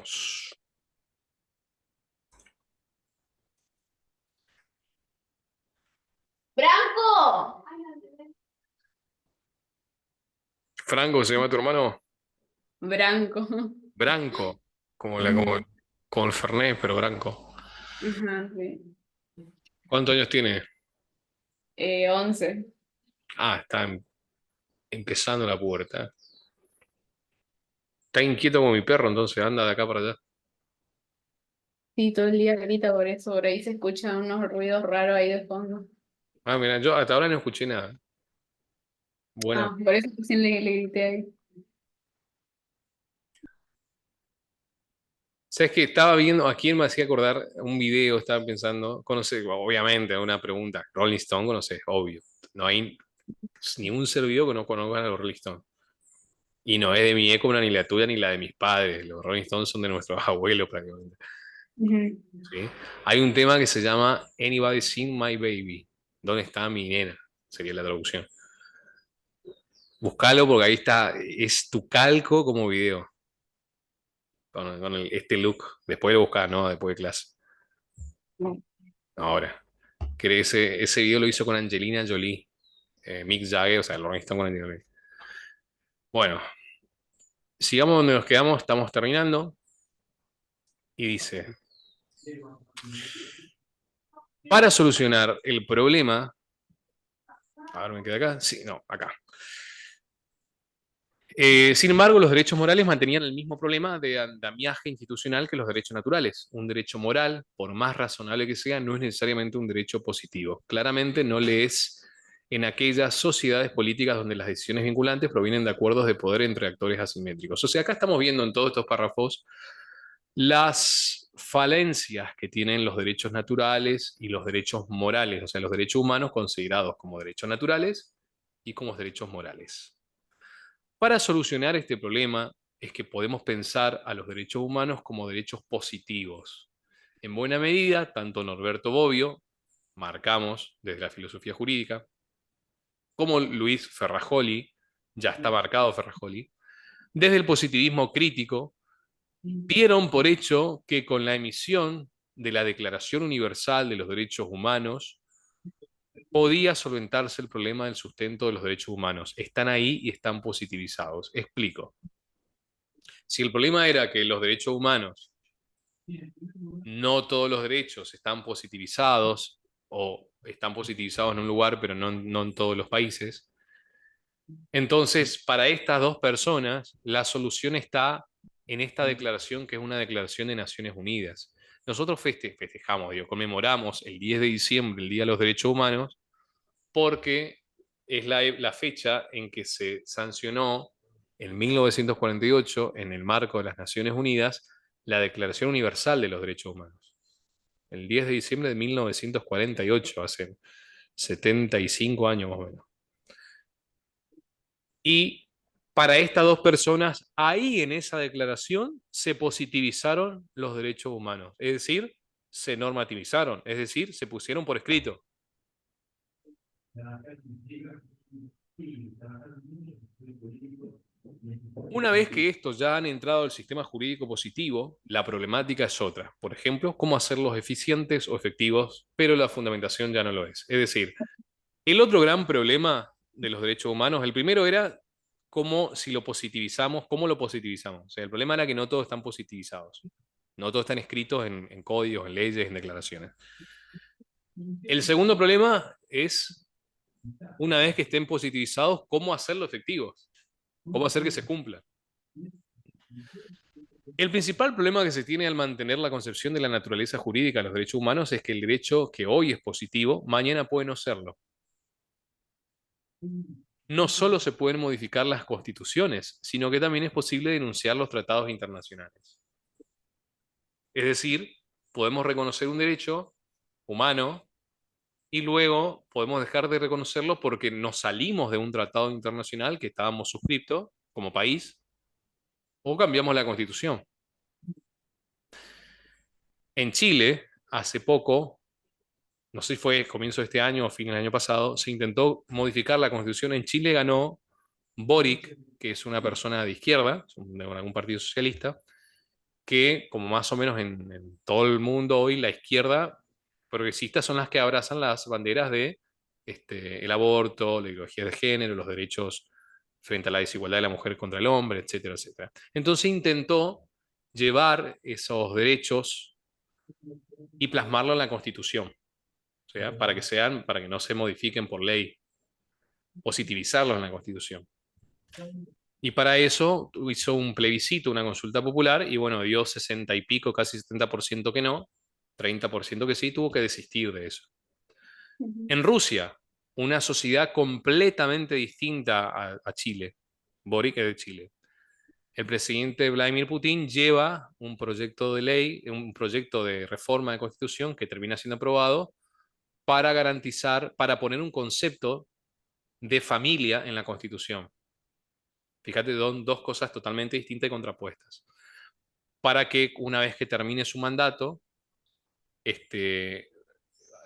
Arranquemos. ¡Branco! Franco, ¿se llama tu hermano? Branco. Branco, como Ujú. como el Fernet, pero Branco. Ajá, sí. ¿Cuántos años tiene? 11. Está empezando la pubertad. Está inquieto como mi perro, entonces anda de acá para allá. Sí, todo el día grita por eso. Por ahí se escuchan unos ruidos raros ahí de fondo. Mira, yo hasta ahora no escuché nada. Buena. Ah, por eso recién le grité ahí. ¿Sabes qué? Estaba viendo, a quién me hacía acordar un video, estaba pensando, conoce, obviamente, una pregunta. Rolling Stone, conoces, obvio. No hay ni un ser vivo que no conozca a los Rolling Stone. Y no es de mi época, ni la tuya, ni la de mis padres. Los Rolling Stones son de nuestros abuelos prácticamente. Ujú. ¿Sí? Hay un tema que se llama Anybody Seen My Baby. ¿Dónde está mi nena? Sería la traducción. Búscalo porque ahí está, es tu calco como video, con este look. Después lo buscas, ¿no? Después de clase. No. Ahora, que ese video lo hizo con Angelina Jolie, Mick Jagger, o sea, lo están con Angelina Jolie. Bueno, sigamos donde nos quedamos, estamos terminando. Y dice, para solucionar el problema, a ver, me queda acá, sí, no, acá. Sin embargo, los derechos morales mantenían el mismo problema de andamiaje institucional que los derechos naturales. Un derecho moral, por más razonable que sea, no es necesariamente un derecho positivo. Claramente no le es en aquellas sociedades políticas donde las decisiones vinculantes provienen de acuerdos de poder entre actores asimétricos. O sea, acá estamos viendo en todos estos párrafos las falencias que tienen los derechos naturales y los derechos morales, o sea, los derechos humanos considerados como derechos naturales y como derechos morales. Para solucionar este problema es que podemos pensar a los derechos humanos como derechos positivos. En buena medida, tanto Norberto Bobbio, marcamos desde la filosofía jurídica, como Luis Ferrajoli, ya está marcado Ferrajoli, desde el positivismo crítico, dieron por hecho que con la emisión de la Declaración Universal de los Derechos Humanos podía solventarse el problema del sustento de los derechos humanos. Están ahí y están positivizados. Explico. Si el problema era que los derechos humanos, no todos los derechos están positivizados o están positivizados en un lugar, pero no en todos los países, entonces para estas dos personas la solución está en esta declaración que es una declaración de Naciones Unidas. Nosotros festejamos, digo, conmemoramos el 10 de diciembre, el Día de los Derechos Humanos, porque es la fecha en que se sancionó en 1948, en el marco de las Naciones Unidas, la Declaración Universal de los Derechos Humanos. El 10 de diciembre de 1948, hace 75 años más o menos. Y para estas dos personas, ahí en esa declaración se positivizaron los derechos humanos, es decir, se normativizaron, es decir, se pusieron por escrito. Una vez que estos ya han entrado al sistema jurídico positivo, la problemática es otra. Por ejemplo, cómo hacerlos eficientes o efectivos, pero la fundamentación ya no lo es. Es decir, el otro gran problema de los derechos humanos, el primero era cómo si lo positivizamos, cómo lo positivizamos. O sea, el problema era que no todos están positivizados. No todos están escritos en códigos, en leyes, en declaraciones. El segundo problema es, una vez que estén positivizados, cómo hacerlo efectivos, cómo hacer que se cumplan. El principal problema que se tiene al mantener la concepción de la naturaleza jurídica de los derechos humanos es que el derecho que hoy es positivo, mañana puede no serlo. No solo se pueden modificar las constituciones, sino que también es posible denunciar los tratados internacionales. Es decir, podemos reconocer un derecho humano y luego podemos dejar de reconocerlo porque nos salimos de un tratado internacional que estábamos suscriptos como país o cambiamos la constitución. En Chile, hace poco, no sé si fue comienzo de este año o fin del año pasado, se intentó modificar la constitución. En Chile ganó Boric, que es una persona de izquierda, de algún partido socialista, que, como más o menos en todo el mundo hoy, la izquierda progresista son las que abrazan las banderas de el aborto, la ideología de género, los derechos frente a la desigualdad de la mujer contra el hombre, etcétera, etcétera. Entonces intentó llevar esos derechos y plasmarlo en la Constitución, o sea, para que no se modifiquen por ley, positivizarlos en la Constitución. Y para eso hizo un plebiscito, una consulta popular, y bueno, dio 60 y pico, casi 70% que no, 30% que sí, tuvo que desistir de eso. Ujú. En Rusia, una sociedad completamente distinta a Chile, Boric es de Chile. El presidente Vladimir Putin lleva un proyecto de ley, un proyecto de reforma de constitución que termina siendo aprobado para garantizar, para poner un concepto de familia en la constitución. Fíjate, son dos cosas totalmente distintas y contrapuestas. Para que una vez que termine su mandato, este,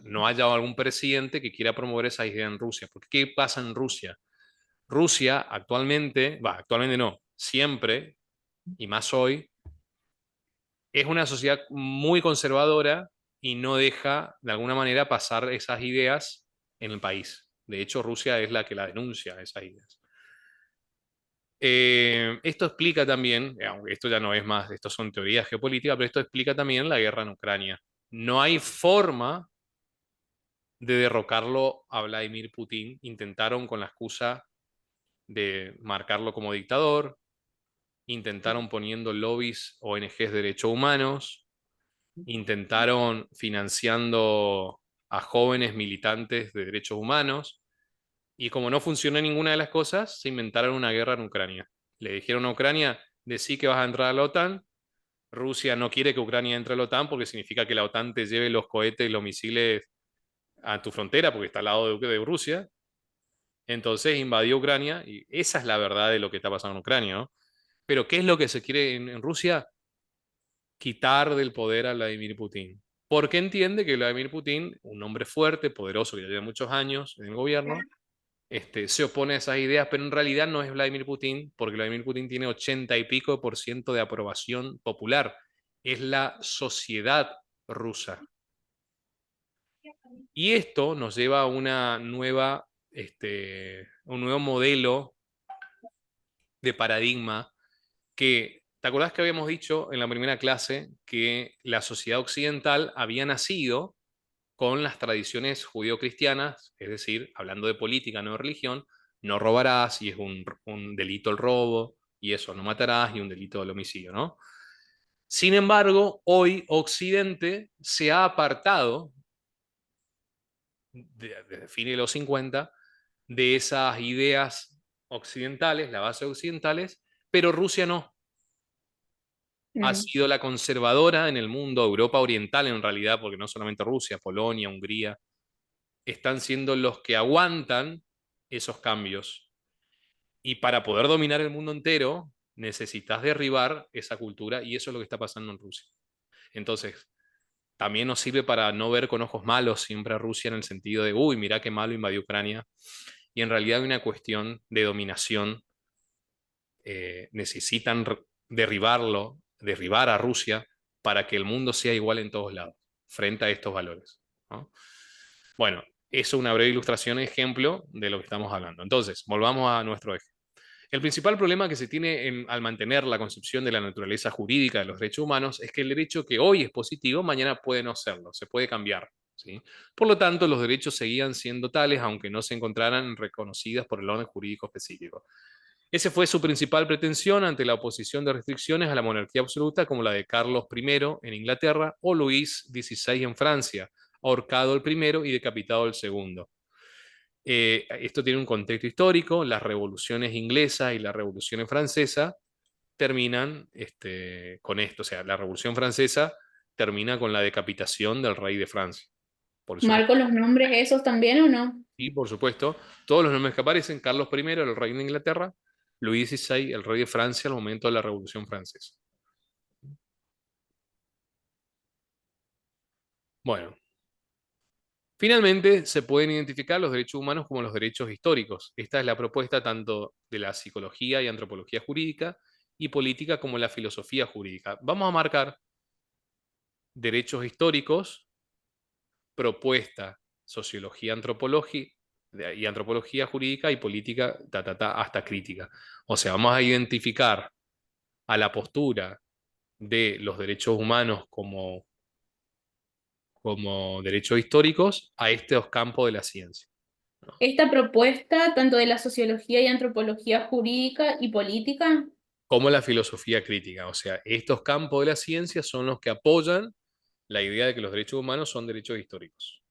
no haya algún presidente que quiera promover esa idea en Rusia. Porque ¿qué pasa en Rusia? Rusia actualmente, actualmente no, siempre, y más hoy, es una sociedad muy conservadora y no deja de alguna manera pasar esas ideas en el país. De hecho, Rusia es la que la denuncia, esas ideas. Esto explica también, aunque esto ya no es más, esto son teorías geopolíticas, pero esto explica también la guerra en Ucrania. No hay forma de derrocarlo a Vladimir Putin. Intentaron con la excusa de marcarlo como dictador, intentaron poniendo lobbies, ONGs de derechos humanos, intentaron financiando a jóvenes militantes de derechos humanos, y como no funcionó ninguna de las cosas, se inventaron una guerra en Ucrania. Le dijeron a Ucrania, decí que vas a entrar a la OTAN. Rusia no quiere que Ucrania entre a la OTAN porque significa que la OTAN te lleve los cohetes y los misiles a tu frontera porque está al lado de Rusia. Entonces invadió Ucrania y esa es la verdad de lo que está pasando en Ucrania, ¿no? Pero ¿qué es lo que se quiere en Rusia? Quitar del poder a Vladimir Putin. Porque entiende que Vladimir Putin, un hombre fuerte, poderoso, que ya lleva muchos años en el gobierno, se opone a esas ideas, pero en realidad no es Vladimir Putin, porque Vladimir Putin tiene 80 y pico por ciento de aprobación popular. Es la sociedad rusa. Y esto nos lleva a una nueva, un nuevo modelo de paradigma que, ¿te acordás que habíamos dicho en la primera clase que la sociedad occidental había nacido con las tradiciones judío-cristianas, es decir, hablando de política, no de religión, no robarás y es un delito el robo, y eso, no matarás y un delito el homicidio, ¿no? Sin embargo, hoy Occidente se ha apartado, desde fines de los 50, de esas ideas occidentales, las bases occidentales, pero Rusia no. Ha Mm. sido la conservadora en el mundo, Europa Oriental en realidad, porque no solamente Rusia, Polonia, Hungría, están siendo los que aguantan esos cambios. Y para poder dominar el mundo entero, necesitas derribar esa cultura y eso es lo que está pasando en Rusia. Entonces, también nos sirve para no ver con ojos malos siempre a Rusia en el sentido de, uy, mira qué malo invadió Ucrania. Y en realidad hay una cuestión de dominación. Necesitan derribarlo, derribar a Rusia para que el mundo sea igual en todos lados, frente a estos valores, ¿no? Bueno, eso es una breve ilustración, ejemplo de lo que estamos hablando. Entonces, volvamos a nuestro eje. El principal problema que se tiene al mantener la concepción de la naturaleza jurídica de los derechos humanos es que el derecho que hoy es positivo, mañana puede no serlo, se puede cambiar, ¿sí? Por lo tanto, los derechos seguían siendo tales, aunque no se encontraran reconocidas por el orden jurídico específico. Esa fue su principal pretensión ante la oposición de restricciones a la monarquía absoluta como la de Carlos I en Inglaterra o Luis XVI en Francia, ahorcado el primero y decapitado el segundo. Esto tiene un contexto histórico, las revoluciones inglesa y la revolución francesa terminan con esto, o sea, la revolución francesa termina con la decapitación del rey de Francia. Por eso, ¿Marco los nombres esos también o no? y por supuesto, todos los nombres que aparecen, Carlos I, el rey de Inglaterra, Luis XVI, el rey de Francia al momento de la revolución francesa. Bueno, finalmente, se pueden identificar los derechos humanos como los derechos históricos. Esta es la propuesta tanto de la psicología y antropología jurídica y política como la filosofía jurídica. Vamos a marcar derechos históricos, propuesta, sociología, antropología y antropología jurídica y política, hasta crítica. O sea, vamos a identificar a la postura de los derechos humanos como derechos históricos a estos campos de la ciencia, ¿no? Esta propuesta, tanto de la sociología y antropología jurídica y política. Como la filosofía crítica. O sea, estos campos de la ciencia son los que apoyan la idea de que los derechos humanos son derechos históricos.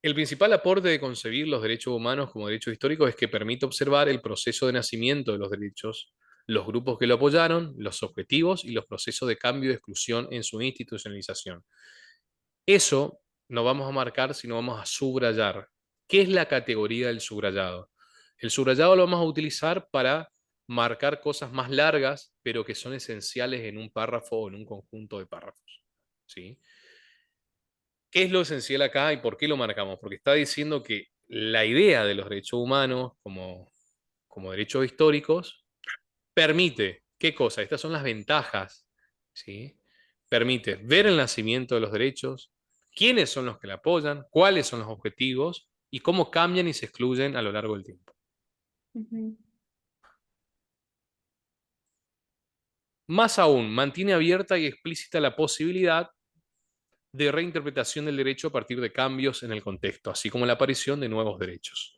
El principal aporte de concebir los derechos humanos como derechos históricos es que permite observar el proceso de nacimiento de los derechos, los grupos que lo apoyaron, los objetivos y los procesos de cambio y exclusión en su institucionalización. Eso no vamos a marcar, sino vamos a subrayar. ¿Qué es la categoría del subrayado? El subrayado lo vamos a utilizar para marcar cosas más largas, pero que son esenciales en un párrafo o en un conjunto de párrafos. ¿Sí? ¿Qué es lo esencial acá y por qué lo marcamos? Porque está diciendo que la idea de los derechos humanos como derechos históricos permite, ¿qué cosa? Estas son las ventajas, ¿sí? Permite ver el nacimiento de los derechos, quiénes son los que la apoyan, cuáles son los objetivos y cómo cambian y se excluyen a lo largo del tiempo. Ujú. Más aún, mantiene abierta y explícita la posibilidad de reinterpretación del derecho a partir de cambios en el contexto, así como la aparición de nuevos derechos.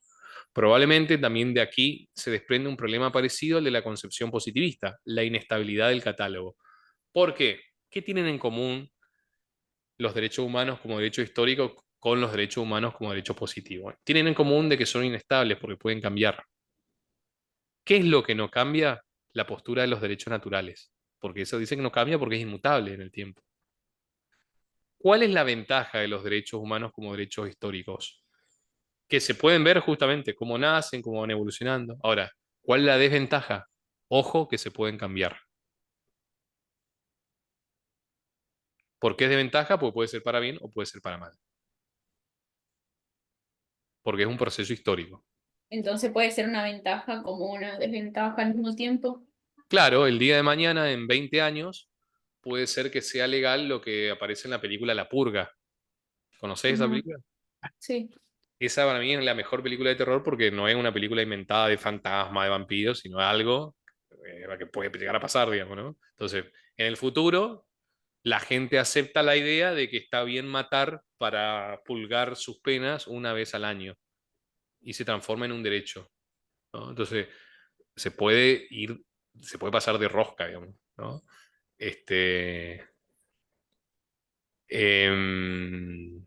Probablemente también de aquí se desprende un problema parecido al de la concepción positivista, la inestabilidad del catálogo. ¿Por qué? ¿Qué tienen en común los derechos humanos como derecho histórico con los derechos humanos como derecho positivo? Tienen en común de que son inestables porque pueden cambiar. ¿Qué es lo que no cambia? La postura de los derechos naturales, porque eso dice que no cambia porque es inmutable en el tiempo. ¿Cuál es la ventaja de los derechos humanos como derechos históricos? Que se pueden ver justamente cómo nacen, cómo van evolucionando. Ahora, ¿cuál es la desventaja? Ojo que se pueden cambiar. ¿Por qué es desventaja? Porque puede ser para bien o puede ser para mal. Porque es un proceso histórico. Entonces puede ser una ventaja como una desventaja al mismo tiempo. Claro, el día de mañana, en 20 años, puede ser que sea legal lo que aparece en la película La Purga. ¿Conocés esa Ujú. película? Sí. Esa para mí es la mejor película de terror porque no es una película inventada de fantasmas, de vampiros, sino algo que puede llegar a pasar, digamos, ¿no? Entonces, en el futuro, la gente acepta la idea de que está bien matar para purgar sus penas una vez al año y se transforma en un derecho, ¿no? Entonces, se puede ir, se puede pasar de rosca, digamos, ¿no? Este, em,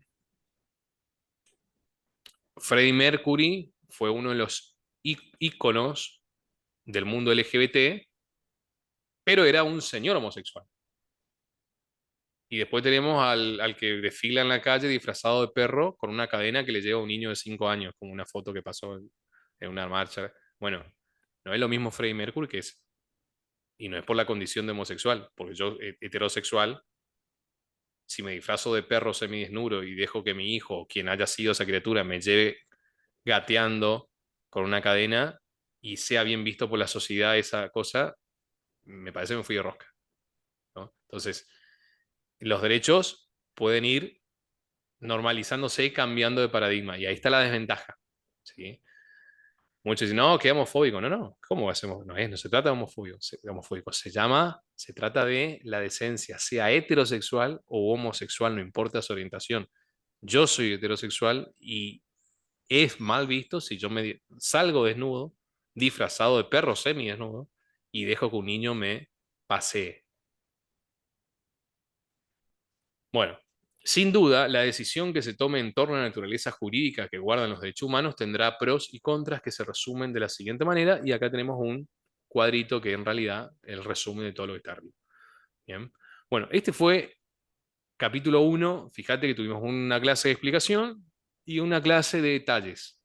Freddie Mercury fue uno de los íconos del mundo LGBT, pero era un señor homosexual. Y después tenemos al que desfila en la calle disfrazado de perro con una cadena que le lleva a un niño de 5 años, como una foto que pasó en una marcha. Bueno, no es lo mismo Freddie Mercury que es. Y no es por la condición de homosexual, porque yo, heterosexual, si me disfrazo de perro semidesnudo y dejo que mi hijo, o quien haya sido esa criatura, me lleve gateando con una cadena y sea bien visto por la sociedad esa cosa, me parece que me fui de rosca, ¿no? Entonces, los derechos pueden ir normalizándose y cambiando de paradigma, y ahí está la desventaja, ¿sí? Muchos dicen, no, que homofóbico. No, no, ¿cómo hacemos? No, no se trata de homofóbico, se trata de la decencia, sea heterosexual o homosexual, no importa su orientación. Yo soy heterosexual y es mal visto si yo me salgo desnudo, disfrazado de perro semidesnudo, y dejo que un niño me pasee. Bueno, sin duda, la decisión que se tome en torno a la naturaleza jurídica que guardan los derechos humanos tendrá pros y contras que se resumen de la siguiente manera, y acá tenemos un cuadrito que en realidad es el resumen de todo lo que está arriba. Bien. Bueno, este fue capítulo uno. Fíjate que tuvimos una clase de explicación y una clase de detalles.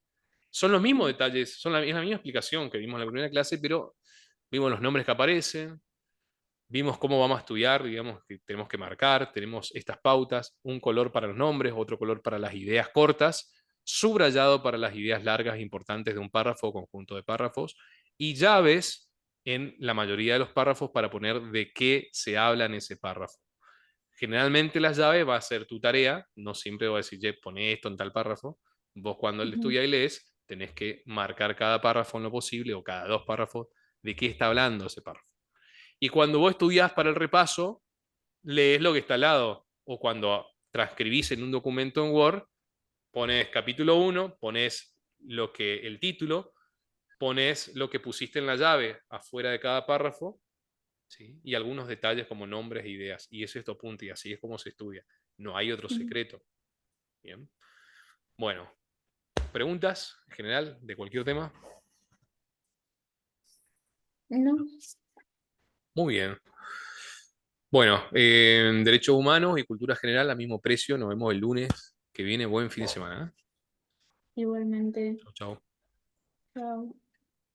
Son los mismos detalles, es la misma explicación que vimos en la primera clase, pero vimos los nombres que aparecen, vimos cómo vamos a estudiar, digamos que tenemos que marcar, tenemos estas pautas, un color para los nombres, otro color para las ideas cortas, subrayado para las ideas largas e importantes de un párrafo o conjunto de párrafos, y llaves en la mayoría de los párrafos para poner de qué se habla en ese párrafo. Generalmente las llaves va a ser tu tarea, no siempre va a decir, pone esto en tal párrafo. Vos cuando Ujú, estudias y lees, tenés que marcar cada párrafo en lo posible o cada dos párrafos de qué está hablando ese párrafo. Y cuando vos estudias para el repaso, lees lo que está al lado. O cuando transcribís en un documento en Word, pones capítulo 1, pones el título, pones lo que pusiste en la llave afuera de cada párrafo, ¿sí? Y algunos detalles como nombres e ideas. Y eso es tu apunte, y así es como se estudia. No hay otro ujú. secreto. Bien. Bueno, preguntas en general de cualquier tema. No, Muy bien. Bueno, derechos humanos y cultura general a mismo precio. Nos vemos el lunes que viene. Buen fin de semana. ¿Eh? igualmente. Chau, chau. Chao.